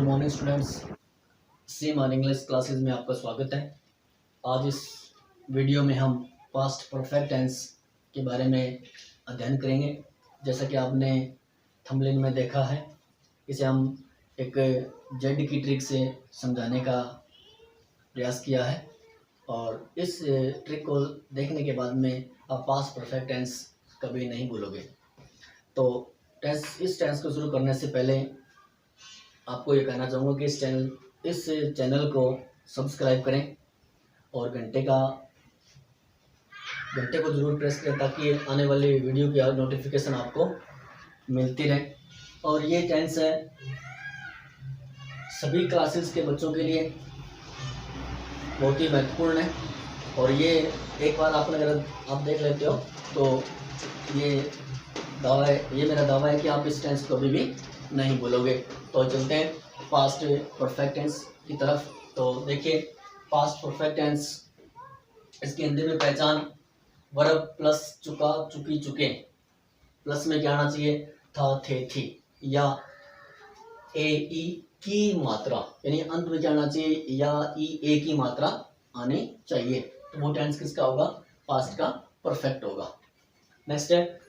Good morning students. सी मान English classes में आपका स्वागत है। आज इस वीडियो में हम पास्ट परफेक्ट टेंस के बारे में अध्ययन करेंगे। जैसा कि आपने थंबनेल में देखा है, इसे हम एक जेड की ट्रिक से समझाने का प्रयास किया है और इस ट्रिक को देखने के बाद में आप पास्ट परफेक्ट टेंस कभी नहीं भूलोगे। तो इस टेंस को शुरू करने से पहले आपको ये कहना चाहूँगा कि इस चैनल को सब्सक्राइब करें और घंटे को ज़रूर प्रेस करें ताकि आने वाली वीडियो की नोटिफिकेशन आपको मिलती रहे। और ये टेंस है सभी क्लासेस के बच्चों के लिए बहुत ही महत्वपूर्ण है और ये एक बार आपने अगर आप देख लेते हो तो ये मेरा दावा है कि आप इस टेंस को कभी भी नहीं भूलोगे। तो चलते हैं पास्ट परफेक्ट टेंस की तरफ। तो देखिए, पास्ट परफेक्ट टेंस, इसकी हिंदी में पहचान वर्ब प्लस चुका चुकी चुके, प्लस में क्या आना चाहिए, था थे थी, या ए ई की मात्रा, यानी अंत में क्या आना चाहिए, या ई ए की मात्रा आनी चाहिए। तो वो टेंस किसका होगा, पास्ट का परफेक्ट होगा। नेक्स्ट है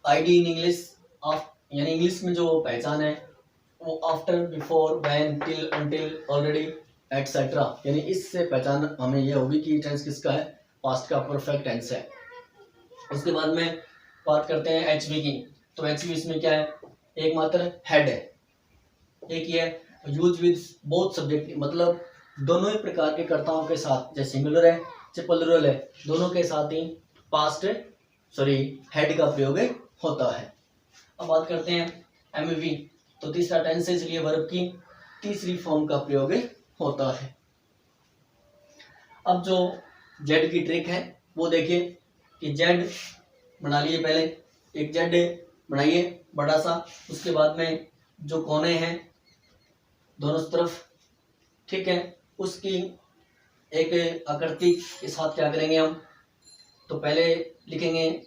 आईडी इन इंग्लिश, यानी इंग्लिश में जो पहचान है वो after, before, when, till, until, already, etcetera, यानी इससे पहचान हमें ये होगी कि टेंस किसका है, पास्ट का परफेक्ट टेंस है। उसके बाद में बात करते हैं एचवी की। तो एचवी इसमें क्या है, एक मात्र हेड है, एक ये यूज विद बोथ सब्जेक्ट, मतलब दोनों ही प्रकार के कर्ताओं के साथ, जैसे सिंगुलर है चाहे प्लुरल है, दोनों के साथ ही हेड का प्रयोग होता है। अब बात करते हैं एमवी। तो तीसरा टेंस है, इसलिए वर्ब की तीसरी फॉर्म का प्रयोग होता है। अब जो जेड की ट्रिक है वो देखिए कि जेड बना लिए, पहले एक जेड बनाइए बड़ा सा, उसके बाद में जो कोने हैं दोनों तरफ, ठीक है, उसकी एक आकृति के साथ क्या करेंगे हम, तो पहले लिखेंगे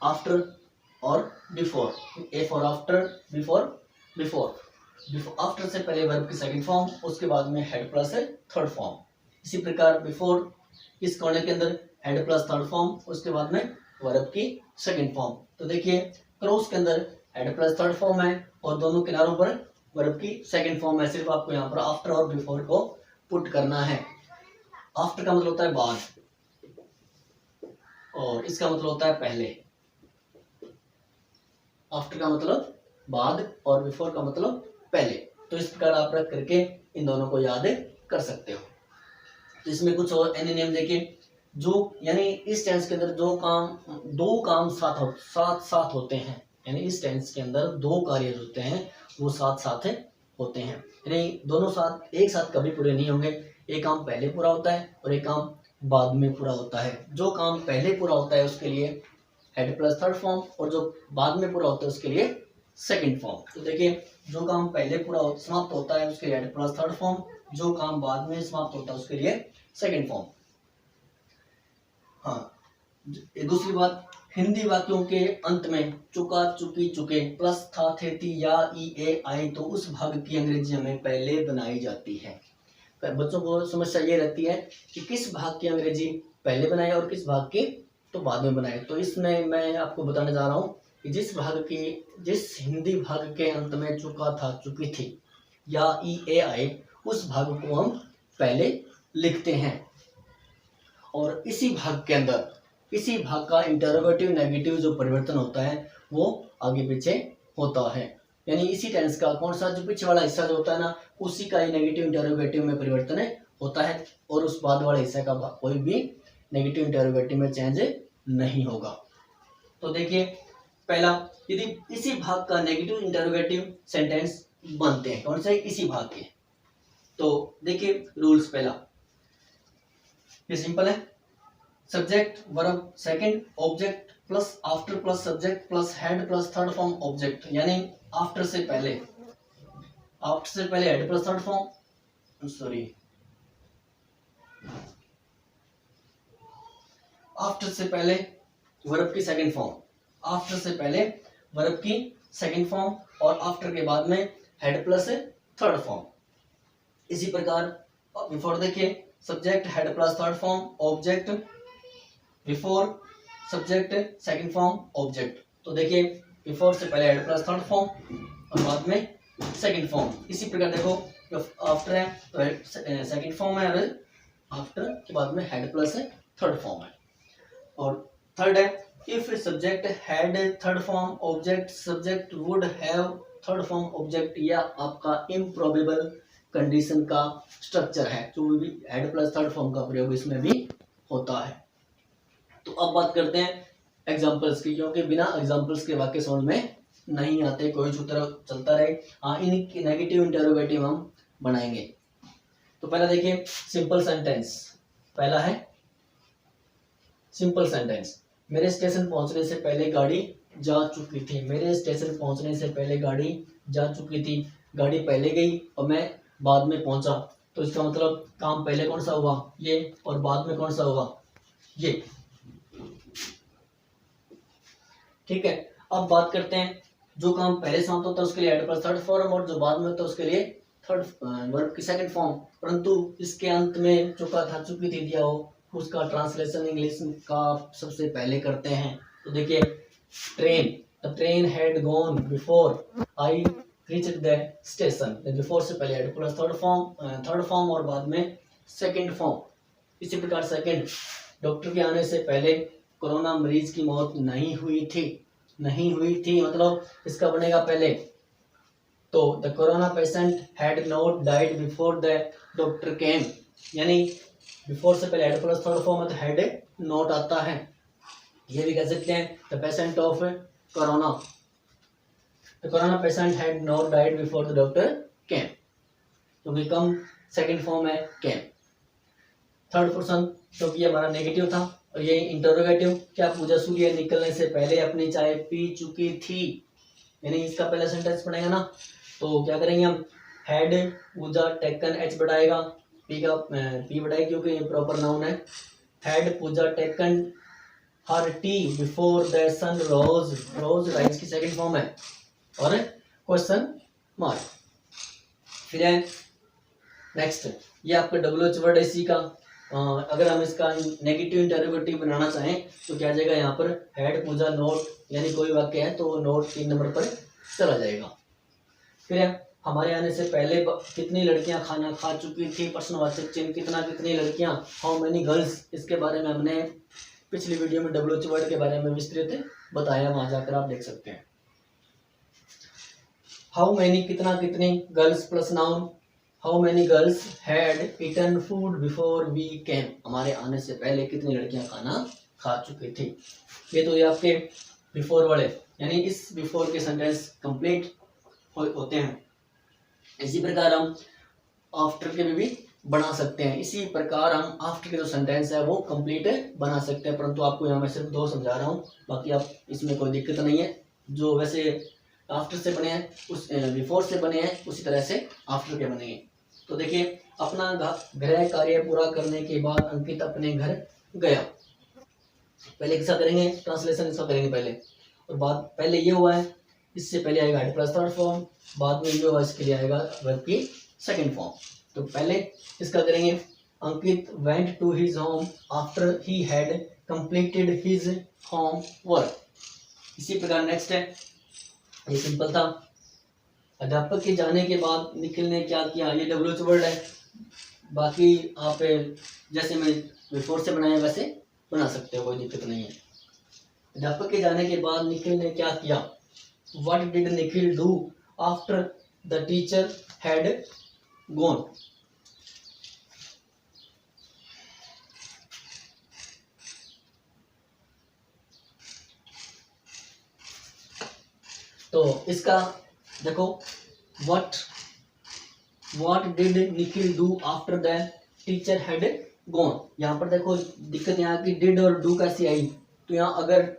आफ्टर और before, A for after, before after से पहले वर्ब की सेकंड फॉर्म, उसके बाद में हेड प्लस थर्ड फॉर्म। इसी प्रकार बिफोर इस कोने के अंदर हेड प्लस थर्ड फॉर्म, उसके बाद में वर्ब की सेकंड फॉर्म। तो देखिए क्रॉस के अंदर हेड प्लस थर्ड फॉर्म है और दोनों किनारों पर वर्ब की सेकंड फॉर्म है। सिर्फ आपको यहाँ पर आफ्टर और बिफोर को पुट करना है। आफ्टर का मतलब होता है बाद और इसका मतलब होता है पहले। आफ्टर का मतलब बाद और बिफोर का मतलब पहले। तो इस प्रकार आप रख करके इन दोनों को याद कर सकते हो। तो इसमें कुछ और एंटोनिम देखिए, जो यानी इस टेंस के अंदर दो काम साथ होते हैं, यानी इस टेंस के अंदर दो कार्य होते हैं वो साथ होते हैं, यानी दोनों साथ एक साथ कभी पूरे नहीं होंगे। एक काम पहले पूरा होता है और एक काम बाद में पूरा होता है। जो काम पहले पूरा होता है उसके लिए हेड प्लस थर्ड फॉर्म और जो बाद में पूरा होता है उसके लिए सेकंड फॉर्म। तो देखिए, जो काम पहले पूरा समाप्त होता है उसके लिए हेड प्लस थर्ड फॉर्म, जो काम बाद में समाप्त होता है उसके लिए सेकंड फॉर्म। हाँ, दूसरी बात, हिंदी वाक्यों के अंत में चुका चुकी चुके प्लस था थे थी या ई ए आए तो उस भाग की अंग्रेजी हमें पहले बनाई जाती है। बच्चों को समस्या ये रहती है कि किस भाग की अंग्रेजी पहले बनाए और किस भाग की तो बाद में बनाए। तो इसमें मैं आपको बताने जा रहा हूँ कि जिस हिंदी भाग के अंत में चुका था चुकी थी या ई ए आए, उस भाग को हम पहले लिखते हैं और इसी भाग के अंदर इसी भाग का इंटरोगेटिव नेगेटिव जो परिवर्तन होता है वो आगे पीछे होता है। यानी इसी टेंस का कौन सा, जो पीछे वाला हिस्सा जो होता है ना, उसी का ही नेगेटिव इंटरोगेटिव में परिवर्तन होता है और उस बाद वाले हिस्से का कोई भी नेगेटिव इंटरोगेटिव में चेंज नहीं होगा। तो देखिए, पहला, यदि इसी भाग का नेगेटिव इंटरोगेटिव सेंटेंस बनते हैं, कौन से, इसी भाग के, तो देखिए रूल्स। पहला ये सिंपल है, subject verb second, object plus after plus subject plus head plus third form object, यानी आफ्टर से पहले head plus third form, after से पहले वर्ब की सेकंड फॉर्म, आफ्टर से पहले वर्ब की सेकंड फॉर्म और आफ्टर के बाद में हेड प्लस थर्ड फॉर्म। इसी प्रकार बिफोर देखिए, subject head plus third form, object before subject second form object. तो देखिए बिफोर से पहले हेड प्लस थर्ड फॉर्म और बाद में सेकंड फॉर्म। इसी प्रकार देखो आफ्टर है तो सेकंड फॉर्म है और आफ्टर के बाद में हेड प्लस थर्ड फॉर्म है। और थर्ड है if subject had third form object subject would have third form object. या आपका इम्प्रोबेबल कंडीशन का स्ट्रक्चर है, जो भी हेड प्लस थर्ड फॉर्म का प्रयोग इसमें भी होता है। तो अब बात करते हैं एग्जांपल्स की, क्योंकि बिना एग्जांपल्स के वाक्य समझ में नहीं आते, कोई सूत्र चलता रहे। हाँ, इन नेगेटिव इंटरोगेटिव हम बनाएंगे। तो पहला देखिए सिंपल सेंटेंस। पहला है सिंपल सेंटेंस, मेरे स्टेशन पहुंचने से पहले गाड़ी जा चुकी थी। मेरे स्टेशन पहुंचने से पहले गाड़ी जा चुकी थी, गाड़ी पहले गई और मैं बाद में पहुंचा। तो इसका मतलब काम पहले कौन सा हुआ, ये, और बाद में कौन सा हुआ, ये। ठीक है, अब बात करते हैं जो काम पहले समाप्त होता है उसके लिए हेड प्लस थर्ड फॉर्म, और जो बाद में होता है उसके लिए थर्ड वर्ब की सेकंड फॉर्म। परंतु इसके अंत में चुका था चुकी थी दिया हो, उसका ट्रांसलेशन इंग्लिश का सबसे पहले करते हैं। तो देखिए train, the train had gone before I reached the station. Before से पहले हेड प्लस थर्ड फॉर्म और बाद में सेकंड फॉर्म। इसी प्रकार सेकंड, डॉक्टर के आने से पहले कोरोना मरीज की मौत नहीं हुई थी। नहीं हुई थी मतलब इसका बनेगा पहले। तो the corona patient had not died before the doctor केम, यानी बिफोर से पहले हेड प्लस थर्ड फॉर्म में तो हेड नॉट आता है। ये भी कह सकते हैं the patient of corona, the corona patient had not died before the doctor केम, क्योंकि कम सेकंड फॉर्म है केम। थर्ड पर्सन क्योंकि हमारा नेगेटिव था, और ये इंटरोगेटिव, क्या पूजा सूर्य निकलने से पहले अपनी चाय पी चुकी थी, यानी इसका पहला सेंटेंस पड़ेगा ना। तो क्या करेंगे हम, हैड पूजा टेकन, एच बढ़ाएगा, पी बढ़ाएगा क्योंकि ये प्रॉपर नाउन है। Had Puja taken her tea before the sun rose, rose rise की सेकंड फॉर्म है, और क्वेश्चन मार्क। फिर है नेक्स्ट, ये आपका WH वर्ड है इसी का। अगर हम इसका नेगेटिव इंटरोगेटिव बनाना चाहें तो क्या जाएगा यहाँ पर, हैड पूजा नोट, यानी कोई वाक्य है तो नोट 3 नंबर पर चला जाएगा। फिर हमारे आने से पहले कितनी लड़कियां खाना खा चुकी थी, प्रश्नवाचक चिन्ह, कितना कितनी लड़कियां, हाउ मेनी गर्ल्स। इसके बारे में हमने पिछली वीडियो में WH वर्ड के बारे में विस्तृत बताया, वहां जाकर आप देख सकते हैं। हाउ मेनी कितना कितनी, girls plus noun, how many girls had eaten food before we came, हमारे आने से पहले कितनी लड़कियां खाना खा चुकी थी। ये तो ये आपके बिफोर वाले, यानी इस बिफोर के सेंटेंस कंप्लीट होते हैं। इसी प्रकार हम आफ्टर के भी बना सकते हैं। इसी प्रकार हम आफ्टर के जो सेंटेंस है वो कंप्लीट बना सकते हैं, परंतु आपको यहाँ मैं सिर्फ 2 समझा रहा हूँ, बाकी आप इसमें कोई दिक्कत नहीं है। जो वैसे आफ्टर से बने हैं उस बिफोर से बने हैं उसी तरह से आफ्टर के बने हैं। तो देखिए अपना गृह कार्य पूरा करने के बाद अंकित अपने घर गया। पहले किसका करेंगे, ट्रांसलेशन इसका करेंगे पहले, और बाद पहले ये हुआ है, इससे पहले आएगा हेड प्लस थर्ड फॉर्म, बाद में ये हुआ इसके लिए आएगा वर्ब की सेकंड फॉर्म। तो पहले इसका करेंगे, Ankit went to his home after he had completed his homework. इसी प्रकार नेक्स्ट है, ये सिंपल था, अध्यापक के जाने के बाद निखिल ने क्या किया, ये WH वर्ड है। बाकी आप जैसे मैं बिफोर से बनाया वैसे बना सकते हो, कोई दिक्कत नहीं है। अध्यापक के जाने के बाद निखिल ने क्या किया, what did Nikhil do after the teacher had gone. तो इसका देखो, what did Nikhil do after the teacher had gone. यहाँ पर देखो दिक्कत यहाँ की डिड और डू कैसी आई, तो यहाँ अगर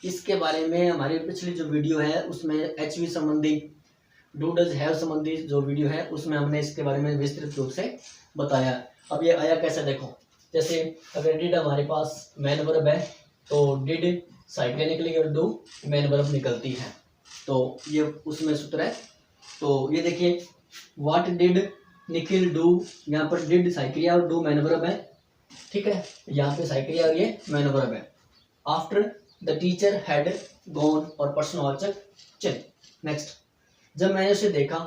इसके बारे में हमारी पिछली जो वीडियो है उसमें HV संबंधी, डू डज हैव संबंधी जो वीडियो है उसमें हमने इसके बारे में विस्तृत रूप से बताया। अब ये आया कैसे देखो, जैसे अगर डिड हमारे पास मेन वर्ब है तो डिड साइड में निकलेगी और डू मेन वर्ब निकलती है, तो ये उसमें सूत्र है। तो ये देखिए व्हाट डिड निखिल डू, यहाँ पर डिड साइक्रिया और डू मैन वर्ब है, ठीक है, यहाँ पे साइक्रिया और ये मैन वर्ब है। After the teacher had gone और प्रश्नवाचक चिन्ह। नेक्स्ट, जब मैंने उसे देखा,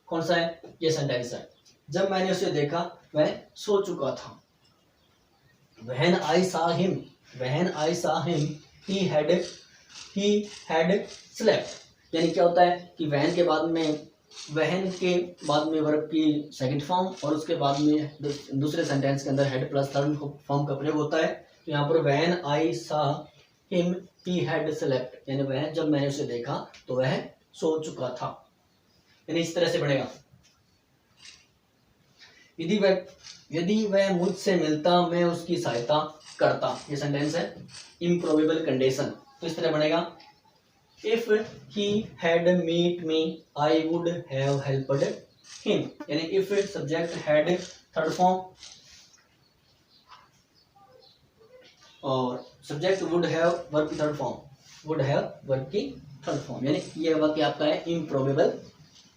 कौन सा है, ये सेंटेंस है, जब मैंने उसे देखा वह सो चुका था। When I saw him, he had slept। यानी क्या होता है कि वहन के बाद में वर्ब की सेकंड फॉर्म और उसके बाद में दूसरे सेंटेंस के अंदर हेड प्लस थर्ड फॉर्म का प्रयोग होता है। तो यहाँ पर when I saw him he had slept, यानी वह जब मैंने उसे देखा तो वह सो चुका था। यानी इस तरह से बनेगा, यदि वह मुझसे मिलता मैं उसकी सहायता करता। ये सेंटेंस है इम्प्रोबेबल कंडीशन। तो इस तरह बनेगा, if he had meet me I would have helped him. यानी if subject had third form और सब्जेक्ट वुड हैव वर्ब की third form, would have verb की थर्ड फॉर्म, यानी ये वाक्य आपका है इम्प्रोबेबल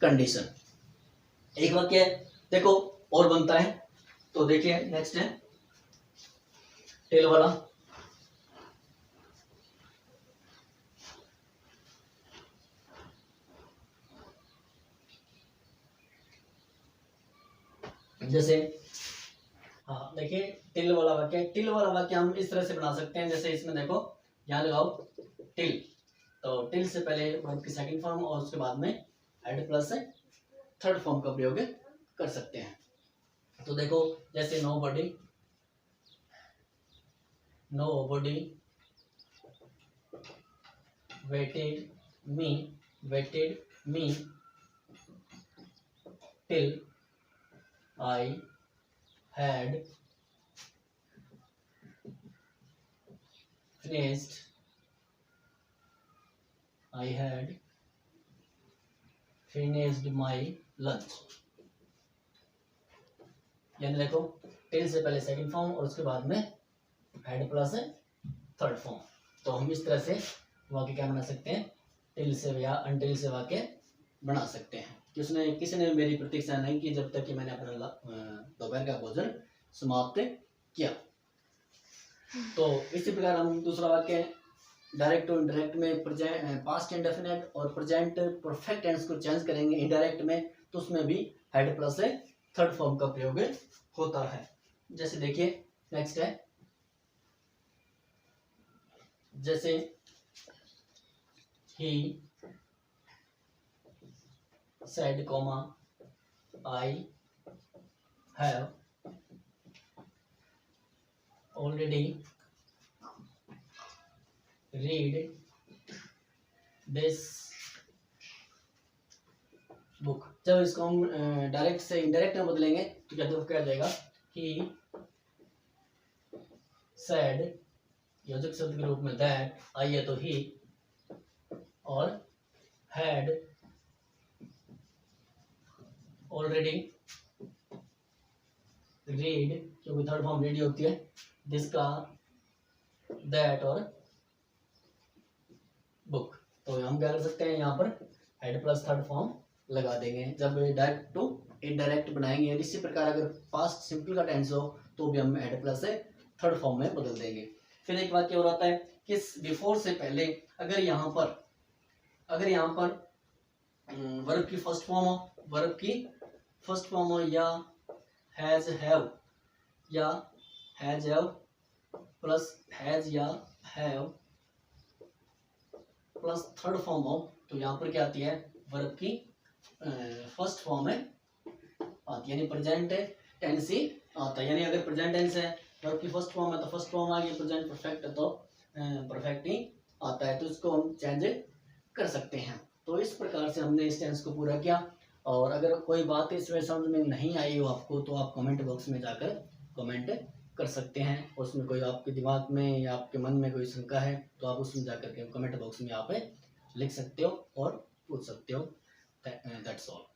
कंडीशन। एक वाक्य देखो और बनता है, तो देखिए नेक्स्ट है टेल वाला। जैसे हाँ देखिए टिल वाला वाक्य हम इस तरह से बना सकते हैं। जैसे इसमें देखो यहाँ लगाओ टिल, तो टिल से पहले वर्ब की सेकंड फॉर्म और उसके बाद में हेड प्लस से थर्ड फॉर्म का प्रयोग कर सकते हैं। तो देखो जैसे nobody waited me till I had finished my lunch। यानी देखो टिल से पहले सेकंड फॉर्म और उसके बाद में हेड प्लस है थर्ड फॉर्म। तो हम इस तरह से वाक्य क्या बना सकते हैं, टिल से या अनटिल से वाक्य बना सकते हैं। किसी ने मेरी प्रतीक्षा नहीं की जब तक कि मैंने अपना दोपहर का भोजन समाप्त किया। तो इसी प्रकार हम दूसरा वाक्य डायरेक्ट और इनडायरेक्ट में पास्ट इंडेफिनिट और प्रेजेंट परफेक्ट टेंस को चेंज करेंगे इनडायरेक्ट में, तो उसमें भी हेड प्लस से थर्ड फॉर्म का प्रयोग होता है। जैसे देखिए नेक्स्ट है, जैसे he said, I have already read this book. जब इसको हम डायरेक्ट से इनडायरेक्ट में बदलेंगे तो क्या जाएगा, ही सैड योजक शब्द के रूप में दैट, आई है तो ही, और हैड ऑलरेडी रीड, क्योंकि थर्ड फॉर्म रेडी होती है, दिस का दैट और बुक। तो हम क्या कर सकते हैं, यहाँ पर हेड प्लस थर्ड फॉर्म लगा देंगे जब डायरेक्ट टू इनडायरेक्ट बनाएंगे। इसी प्रकार अगर पास्ट सिंपल का टेंस हो तो भी हम हेड प्लस से थर्ड फॉर्म में बदल देंगे। फिर एक वाक्य और आता है, किस बिफोर से पहले अगर यहाँ पर वर्ब की फर्स्ट फॉर्म हो या हैज हैव प्लस हैज या हैव प्लस थर्ड फॉर्म हो, तो यहाँ पर क्या आती है, वर्ब की फर्स्ट फॉर्म में आती है, यानी प्रेजेंट टेंस ही आता है। यानी अगर प्रेजेंट टेंस है, वर्ब की फर्स्ट फॉर्म है तो फर्स्ट फॉर्म आ गई, प्रेजेंट परफेक्ट है तो परफेक्ट ही आता है, तो इसको हम चेंज कर सकते हैं। तो इस प्रकार से हमने इस टेंस को पूरा किया। और अगर कोई बात इसमें समझ में नहीं आई हो आपको, तो आप कमेंट बॉक्स में जाकर कमेंट कर सकते हैं। उसमें कोई आपके दिमाग में या आपके मन में कोई शंका है तो आप उसमें जाकर के कमेंट बॉक्स में आप लिख सकते हो और पूछ सकते हो। That's all.